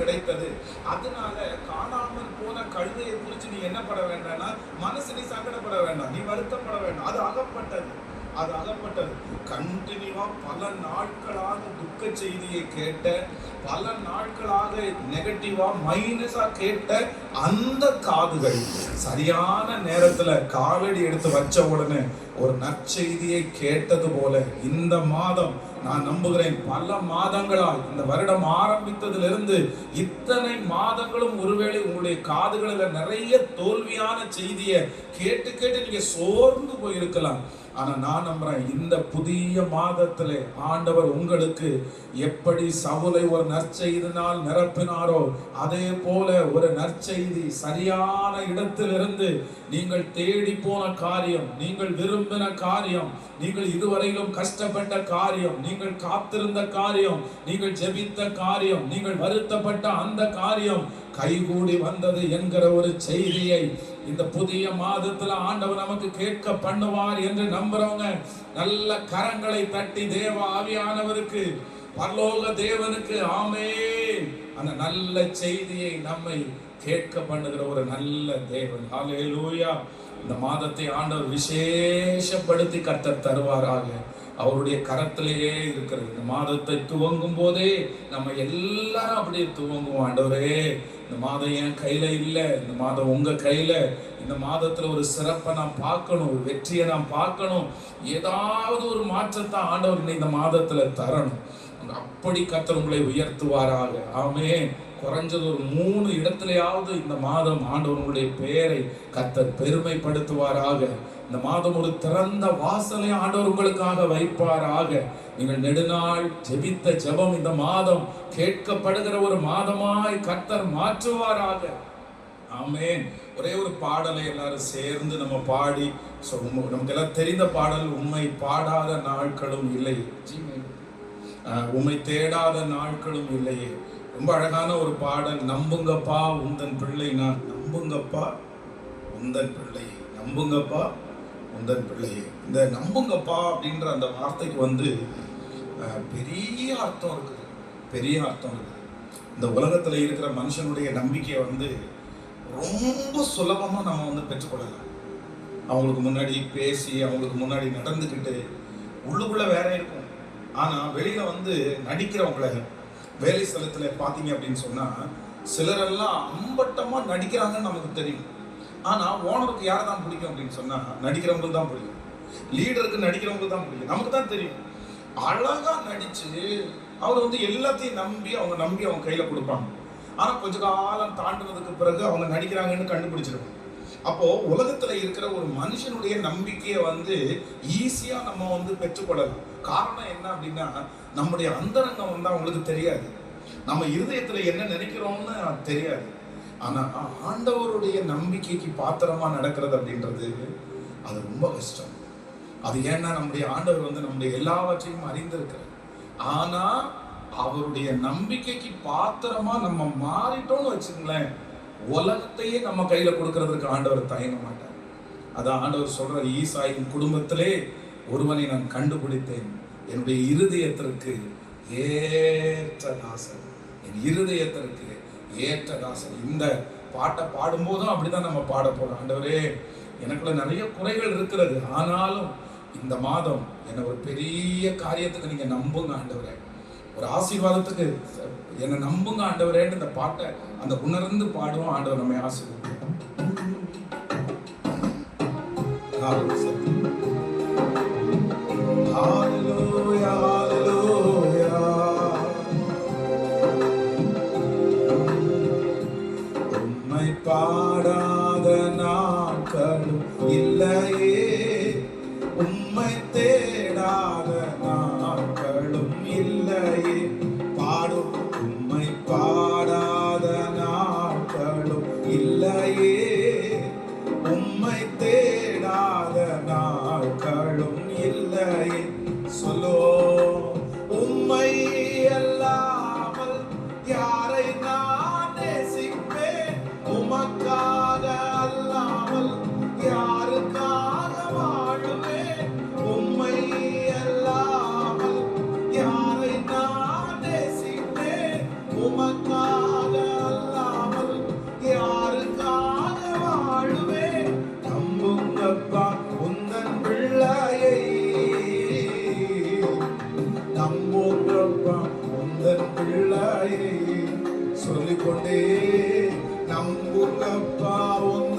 கிடைத்தது. அதனால காணாமல் போன கழுதையை குறித்து நீ என்ன பட வேண்டாம்னா மனசு நீ சங்கடப்பட வேண்டாம், நீ வருத்தப்பட வேண்டாம். அது அகப்பட்டது. கண்டினியூவா பல நாட்களாக துக்க செய்தியை கேட்ட, பல நாட்களாக நெகட்டிவா மைனஸா கேட்ட அந்த காதுகள் சரியான நேரத்துல காலடி எடுத்து வச்ச உடனே ஒரு நற்செய்தியை கேட்டது போல இந்த மாதம் நான் நம்புகிறேன், பல மாதங்களால் இந்த வருடம் ஆரம்பித்ததிலிருந்து இத்தனை மாதங்களும் ஒருவேளை உங்களுடைய காதுகளில் நிறைய தோல்வியான செய்தியை கேட்டு கேட்டு நீங்க சோர்ந்து போயிருக்கலாம். ஆனா நான் நம்புறேன், இந்த புதிய மாதத்திலே ஆண்டவர் உங்களுக்கு எப்படி சவுலை ஒரு நற்செய்தினால் நிரப்பினாரோ அதே போல ஒரு நற்செய்தி சரியான இடத்திலிருந்து நீங்கள் தேடி போன காரியம், நீங்கள் விரும்பின காரியம், நீங்கள் இதுவரையிலும் கஷ்டப்பட்ட காரியம், நீங்கள் காத்திருந்த காரியம், நீங்கள் ஜெபித்த காரியம், நீங்கள் வருத்தப்பட்ட அந்த காரியம் கைகூடி வந்தது என்கிற ஒரு செய்தியை இந்த புதிய மாதத்துல ஆண்டவர் நமக்கு கேட்க பண்ணுவார் என்று நம்புறவங்க நல்ல கரங்களை தட்டி தேவ ஆவியானவருக்கு, பரலோக தேவனுக்கு ஆமென். அந்த நல்ல செய்தியை நம்மை கேட்க பண்ணுகிற ஒரு நல்ல தேவன். ஹல்லேலூயா. இந்த மாதத்தை ஆண்டவர் விசேஷப்படுத்தி கர்த்தர் தருவாராக. அவருடைய கரத்திலேயே இருக்கிறது. இந்த மாதத்தை துவங்கும் போதே நம்ம எல்லாரும் அப்படியே துவங்குவோம். ஆண்டவரே, இந்த மாதம் என் கையில இல்லை, இந்த மாதம் உங்க கையில. இந்த மாதத்துல ஒரு சிறப்பை நான் பார்க்கணும், ஒரு வெற்றியை நான் பார்க்கணும், ஏதாவது ஒரு மாற்றத்தை ஆண்டவர் இந்த மாதத்துல தரணும். அப்படி கர்த்தர் உங்களை உயர்த்துவாராக. ஆமென். குறைஞ்சது ஒரு 3 இடத்துலயாவது இந்த மாதம் ஆண்டவர் உங்களுடைய பெயரை கர்த்தர் பெருமைப்படுத்துவாராக. இந்த மாதம் ஒரு திறந்த வாசலை ஆண்டவர் உங்களுக்காக வைப்பாராக. நீங்கள் நெடுநாள் ஜெபித்த ஜெபம் இந்த மாதம் கேட்கப்படுகிற ஒரு மாதமாய் கர்த்தர் மாற்றுவாராக. ஆமென். ஒரே ஒரு பாடலை எல்லாரும் சேர்ந்து நம்ம பாடி, நமக்கு எல்லாம் தெரிந்த பாடல், உம்மை பாடாத நாட்களும் இல்லை, உம்மை தேடாத நாட்களும் இல்லையே. ரொம்ப அழகான ஒரு பாடல். நம்புங்கப்பா உந்தன் பிள்ளை நான், நம்புங்கப்பா உந்தன் பிள்ளை, நம்புங்கப்பா உந்தன் பிள்ளையே. இந்த நம்புங்கப்பா அப்படின்ற அந்த வார்த்தைக்கு பெரிய அர்த்தம் இருக்குது, பெரிய அர்த்தம் இருக்குது. இந்த உலகத்தில் இருக்கிற மனுஷனுடைய நம்பிக்கையை ரொம்ப சுலபமாக நம்ம பெற்றுக்கொள்ளலாம். அவங்களுக்கு முன்னாடி பேசி, அவங்களுக்கு முன்னாடி நடந்துக்கிட்டு உள்ளுக்குள்ள வேற இருக்கும். ஆனால் வெளியில நடிக்கிறவங்கள வேலை ஸ்தலத்தில் பார்த்தீங்க அப்படின்னு சொன்னால் சிலரெல்லாம் அம்பட்டமாக நடிக்கிறாங்கன்னு நமக்கு தெரியும். ஆனால் ஓனருக்கு யாரை தான் பிடிக்கும் அப்படின்னு சொன்னால் நடிக்கிறவங்களுக்கு தான் பிடிக்கும், லீடருக்கு நடிக்கிறவங்களுக்கு தான் பிடிக்கும். நமக்கு தான் தெரியும். அழகாக நடித்து அவர் எல்லாத்தையும் நம்பி அவங்க கையில் கொடுப்பாங்க. ஆனால் கொஞ்ச காலம் தாண்டினதுக்கு பிறகு அவங்க நடிக்கிறாங்கன்னு கண்டுபிடிச்சிருப்பாங்க. அப்போ உலகத்துல இருக்கிற ஒரு மனுஷனுடைய நம்பிக்கையை ஈஸியா நம்ம பெற்றுக்கொள்ளலாம். காரணம் என்ன அப்படின்னா, நம்முடைய அந்தரங்கம் அவங்களுக்கு தெரியாது, நம்ம இருதயத்துல என்ன நினைக்கிறோம்னு தெரியாது. ஆனா ஆண்டவருடைய நம்பிக்கைக்கு பாத்திரமா நடக்கிறது அப்படின்றது அது ரொம்ப கஷ்டம். அது ஏன்னா நம்முடைய ஆண்டவர் நம்முடைய எல்லாவற்றையும் அறிந்திருக்கிறார். ஆனா அவருடைய நம்பிக்கைக்கு பாத்திரமா நம்ம மாறிட்டோம்னு வச்சுங்களேன், உலகத்தையே நம்ம கையில கொடுக்கறதுக்கு ஆண்டவர் தயங்க மாட்டார். அதான் ஆண்டவர் சொல்ற, ஈசாயின் குடும்பத்திலே ஒருவனை நான் கண்டுபிடித்தேன், என்னுடைய இருதயத்திற்கு ஏற்ற தாசன், என் இருதயத்திற்கு ஏற்ற தாசன். இந்த பாட்டை பாடும்போதும் அப்படிதான் நம்ம பாட போறோம். ஆண்டவரே, எனக்குள்ள நிறைய குறைகள் இருக்கிறது, ஆனாலும் இந்த மாதம் என்ன ஒரு பெரிய காரியத்துக்கு நீங்க நம்புங்க ஆண்டவரே, ஒரு ஆசீர்வாதத்துக்கு என்னை நம்புங்க ஆண்டவரேன்னு இந்த பாட்டை உணர்ந்து பாடுவோம். ஆண்டவர் நம்மை ஆசீர்வதிப்பார். ஹல்லேலூயா, ஹல்லேலூயா. உம்மை பாடாத நாட்களும் இல்லையே, உம்மை தேடாத நாட்களும் இல்லையே. பாடும் உம்மை பாடாத நாட்களும் இல்லையே, உம்மை தேடாத நாட்களும் இல்லையே. சொல்லோ, உம்மை அல்லாமல் யாரை நான் நேசிப்பேன், உமக்காக அல்லாமல் யாருக்காக வாழுவேன். உம்மை அல்லாமல் யாரை நான் நேசிப்பேன், உமக்காக சொல்லிக்கொண்டே நம்புங்கப்பா உந்த